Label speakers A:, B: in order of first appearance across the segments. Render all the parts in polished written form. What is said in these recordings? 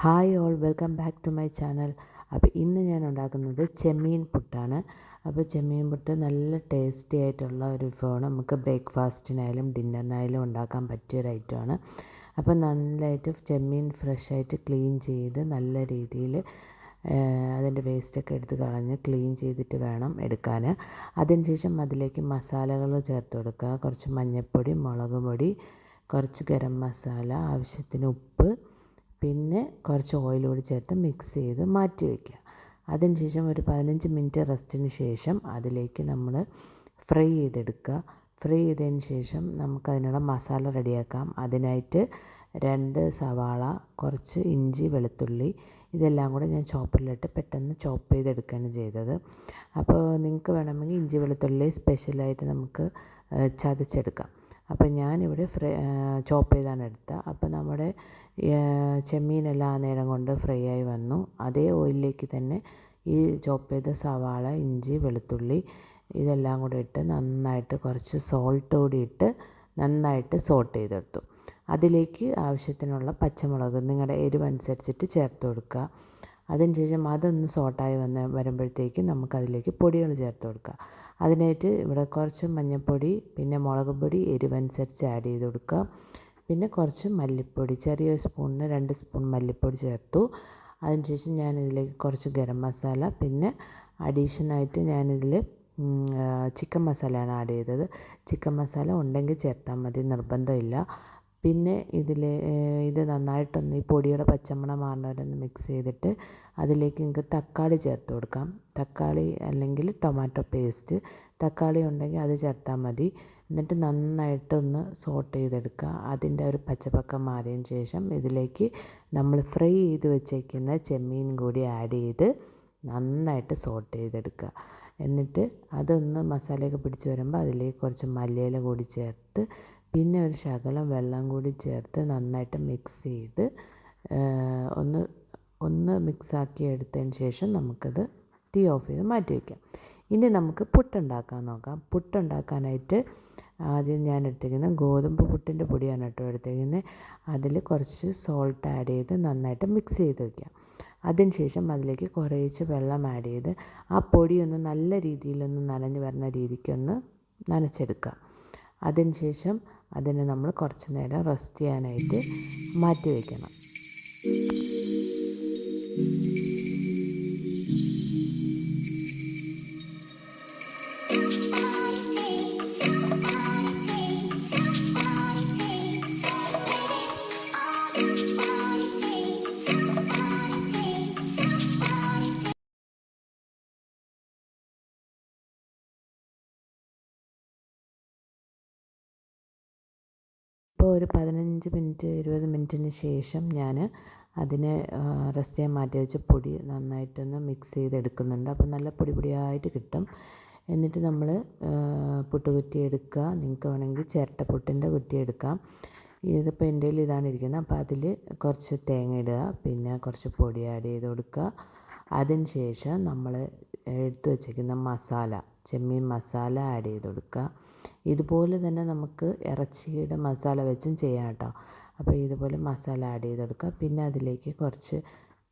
A: Hi all, welcome back to my channel. അപ്പോൾ ഇന്ന് ഞാൻ ഉണ്ടാക്കുന്നത് ചെമ്മീൻ പുട്ടാണ്. അപ്പോൾ ചെമ്മീൻ പുട്ട് നല്ല ടേസ്റ്റി ആയിട്ടുള്ള ഒരു വിഭവമാണ്. നമുക്ക് ബ്രേക്ക്ഫാസ്റ്റിനായാലും ഡിന്നറിനായാലും ഉണ്ടാക്കാൻ പറ്റിയൊരു ഐറ്റമാണ്. അപ്പോൾ നല്ലതായിട്ട് ചെമ്മീൻ ഫ്രഷായിട്ട് ക്ലീൻ ചെയ്ത് നല്ല രീതിയിൽ അതിൻ്റെ വേസ്റ്റൊക്കെ എടുത്ത് കളഞ്ഞ് ക്ലീൻ ചെയ്തിട്ട് വേണം എടുക്കാൻ. അതിനുശേഷം അതിലേക്ക് മസാലകൾ ചേർത്ത് കൊടുക്കുക. കുറച്ച് മഞ്ഞൾപ്പൊടി, മുളക് പൊടി, കുറച്ച് ഗരം മസാല, ആവശ്യത്തിന് ഉപ്പ്, പിന്നെ കുറച്ച് ഓയിൽ കൂടി ചേർത്ത് മിക്സ് ചെയ്ത് മാറ്റി വയ്ക്കുക. അതിനുശേഷം ഒരു 15 മിനിറ്റ് റെസ്റ്റിന് ശേഷം അതിലേക്ക് നമ്മൾ ഫ്രൈ ചെയ്തെടുക്കുക. ഫ്രൈ ചെയ്തതിന് ശേഷം നമുക്കതിനുള്ള മസാല റെഡിയാക്കാം. അതിനായിട്ട് 2 സവാള, കുറച്ച് ഇഞ്ചി, വെളുത്തുള്ളി ഇതെല്ലാം കൂടെ ഞാൻ ചോപ്പറിലിട്ട് പെട്ടെന്ന് ചോപ്പ് ചെയ്തെടുക്കുകയാണ് ചെയ്തത്. അപ്പോൾ നിങ്ങൾക്ക് വേണമെങ്കിൽ ഇഞ്ചി വെളുത്തുള്ളി സ്പെഷ്യലായിട്ട് നമുക്ക് ചതച്ചെടുക്കാം. അപ്പോൾ ഞാനിവിടെ ചോപ്പ് ചെയ്താണ് എടുത്തത്. അപ്പോൾ നമ്മുടെ ചെമ്മീനെല്ലാം ആ നേരം കൊണ്ട് ഫ്രൈ ആയി വന്നു. അതേ ഓയിലിലേക്ക് തന്നെ ഈ ചോപ്പ് ചെയ്ത സവാള, ഇഞ്ചി, വെളുത്തുള്ളി ഇതെല്ലാം കൂടെ ഇട്ട് നന്നായിട്ട് കുറച്ച് സോൾട്ട് കൂടി ഇട്ട് നന്നായിട്ട് സോട്ട് ചെയ്തെടുത്തു. അതിലേക്ക് ആവശ്യത്തിനുള്ള പച്ചമുളക് നിങ്ങളുടെ എരിവനുസരിച്ചിട്ട് ചേർത്ത് കൊടുക്കുക. അതിനുശേഷം അതൊന്ന് സോട്ടായി വരുമ്പോഴത്തേക്ക് നമുക്കതിലേക്ക് പൊടികൾ ചേർത്ത് കൊടുക്കുക. അതിനായിട്ട് ഇവിടെ കുറച്ച് മഞ്ഞൾപ്പൊടി, പിന്നെ മുളക് പൊടി എരിവനുസരിച്ച് ആഡ് ചെയ്ത് കൊടുക്കുക. പിന്നെ കുറച്ച് മല്ലിപ്പൊടി, ചെറിയൊരു സ്പൂണിന് 2 സ്പൂൺ മല്ലിപ്പൊടി ചേർത്തു. അതിനുശേഷം ഞാനിതിലേക്ക് കുറച്ച് ഗരം മസാല, പിന്നെ അഡീഷനായിട്ട് ഞാനിതിൽ ചിക്കൻ മസാലയാണ് ആഡ് ചെയ്തത്. ചിക്കൻ മസാല ഉണ്ടെങ്കിൽ ചേർത്താൽ മതി, നിർബന്ധമില്ല. പിന്നെ ഇത് നന്നായിട്ടൊന്ന് ഈ പൊടിയുടെ പച്ചമണം മാറുന്നവരൊന്ന് മിക്സ് ചെയ്തിട്ട് അതിലേക്ക് നിങ്ങൾക്ക് തക്കാളി ചേർത്ത് കൊടുക്കാം. തക്കാളി അല്ലെങ്കിൽ ടൊമാറ്റോ പേസ്റ്റ്, തക്കാളി ഉണ്ടെങ്കിൽ അത് ചേർത്താൽ മതി. എന്നിട്ട് നന്നായിട്ടൊന്ന് സോട്ട് ചെയ്തെടുക്കുക. അതിൻ്റെ ഒരു പച്ചപ്പക്കം മാറിയതിന് ശേഷം ഇതിലേക്ക് നമ്മൾ ഫ്രൈ ചെയ്ത് വെച്ചേക്കുന്ന ചെമ്മീൻ കൂടി ആഡ് ചെയ്ത് നന്നായിട്ട് സോട്ട് ചെയ്തെടുക്കുക. എന്നിട്ട് അതൊന്ന് മസാലയൊക്കെ പിടിച്ച് വരുമ്പോൾ അതിലേക്ക് കുറച്ച് മല്ലിയില കൂടി ചേർത്ത് പിന്നെ ഒരു ശകലം വെള്ളം കൂടി ചേർത്ത് നന്നായിട്ട് മിക്സ് ചെയ്ത് ഒന്ന് മിക്സാക്കി എടുത്തതിന് ശേഷം നമുക്കത് തീ ഓഫ് ചെയ്ത് മാറ്റി വയ്ക്കാം. ഇനി നമുക്ക് പുട്ടുണ്ടാക്കാൻ നോക്കാം. പുട്ടുണ്ടാക്കാനായിട്ട് ആദ്യം ഞാൻ എടുത്തിരിക്കുന്നത് ഗോതമ്പ് പുട്ടിൻ്റെ പൊടിയാണ് കേട്ടോ എടുത്തിരിക്കുന്നത്. അതിൽ കുറച്ച് സോൾട്ട് ആഡ് ചെയ്ത് നന്നായിട്ട് മിക്സ് ചെയ്ത് വയ്ക്കാം. അതിനുശേഷം അതിലേക്ക് കുറേശ്ശെ വെള്ളം ആഡ് ചെയ്ത് ആ പൊടിയൊന്ന് നല്ല രീതിയിലൊന്ന് നനഞ്ഞ് വരുന്ന രീതിക്കൊന്ന് നനച്ചെടുക്കുക. അതിനുശേഷം അതിനെ നമ്മൾ കുറച്ച് നേരം റെസ്റ്റ് ചെയ്യാനായിട്ട് മാറ്റി വയ്ക്കണം. ഇപ്പോൾ ഒരു 15 മിനിറ്റ് 20 മിനിറ്റിന് ശേഷം ഞാൻ അതിനെ റെസ്റ്റ് ചെയ്യാൻ മാറ്റി വെച്ച പൊടി നന്നായിട്ടൊന്ന് മിക്സ് ചെയ്തെടുക്കുന്നുണ്ട്. അപ്പോൾ നല്ല പൊടി പൊടിയായിട്ട് കിട്ടും. എന്നിട്ട് നമ്മൾ പുട്ടുകുറ്റി എടുക്കുക. നിങ്ങൾക്ക് വേണമെങ്കിൽ ചിരട്ടപ്പുട്ടിൻ്റെ കുറ്റി എടുക്കാം. ഇതിപ്പോൾ എൻ്റെ കയ്യിൽ ഇതാണ് ഇരിക്കുന്നത്. അപ്പോൾ അതിൽ കുറച്ച് തേങ്ങ ഇടുക, പിന്നെ കുറച്ച് പൊടി ആഡ് ചെയ്ത് കൊടുക്കുക. അതിന് ശേഷം നമ്മൾ എടുത്ത് വച്ചിരിക്കുന്ന മസാല, ചെമ്മീൻ മസാല ആഡ് ചെയ്ത് കൊടുക്കുക. ഇതുപോലെ തന്നെ നമുക്ക് ഇറച്ചിയുടെ മസാല വെച്ചും ചെയ്യാം കേട്ടോ. അപ്പോൾ ഇതുപോലെ മസാല ആഡ് ചെയ്ത് കൊടുക്കുക. പിന്നെ അതിലേക്ക് കുറച്ച്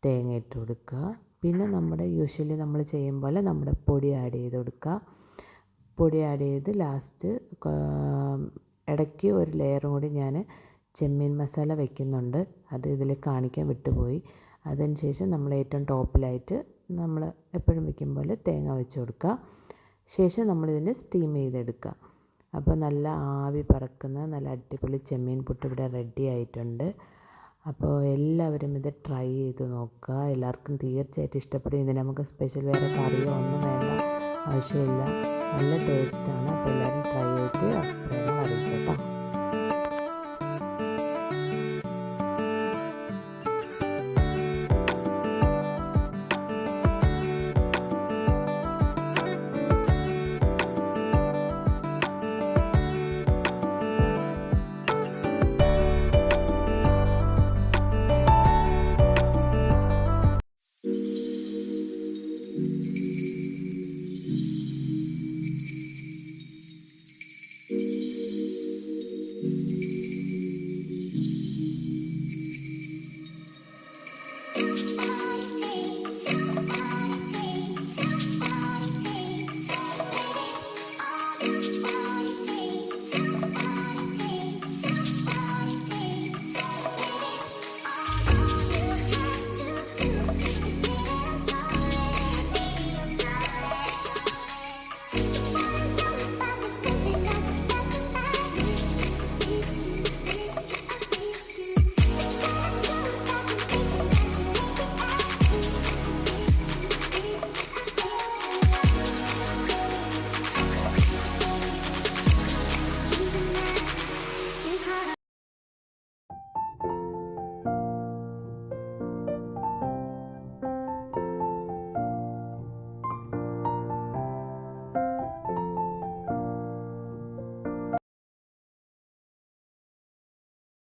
A: തേങ്ങ ഇട്ട് കൊടുക്കുക. പിന്നെ നമ്മുടെ യൂഷ്വലി നമ്മൾ ചെയ്യും പോലെ നമ്മുടെ പൊടി ആഡ് ചെയ്ത് കൊടുക്കുക. പൊടി ആഡ് ചെയ്ത് ലാസ്റ്റ് ഇടയ്ക്ക് ഒരു ലെയറും കൂടി ഞാൻ ചെമ്മീൻ മസാല വയ്ക്കുന്നുണ്ട്. അത് ഇതിൽ കാണിക്കാൻ വിട്ടുപോയി. അതിന് ശേഷം നമ്മൾ ഏറ്റവും ടോപ്പിലായിട്ട് നമ്മൾ എപ്പോഴും വയ്ക്കും പോലെ തേങ്ങ വെച്ച് കൊടുക്കുക. ശേഷം നമ്മളിതിനെ സ്റ്റീം ചെയ്തെടുക്കുക. അപ്പോൾ നല്ല ആവി പറക്കുന്ന നല്ല അടിപൊളി ചെമ്മീൻ പുട്ട് ഇവിടെ റെഡി ആയിട്ടുണ്ട്. അപ്പോൾ എല്ലാവരും ഇത് ട്രൈ ചെയ്ത് നോക്കുക. എല്ലാവർക്കും തീർച്ചയായിട്ടും ഇഷ്ടപ്പെടും. ഇതിന് നമുക്ക് സ്പെഷ്യൽ വേറെ കറിയോ ഒന്നും വേണ്ട ആവശ്യമില്ല. നല്ല ടേസ്റ്റാണ്. അപ്പോൾ എല്ലാവരും ട്രൈ ചെയ്തിട്ട് അഭിപ്രായം അറിയിക്കാം കേട്ടോ.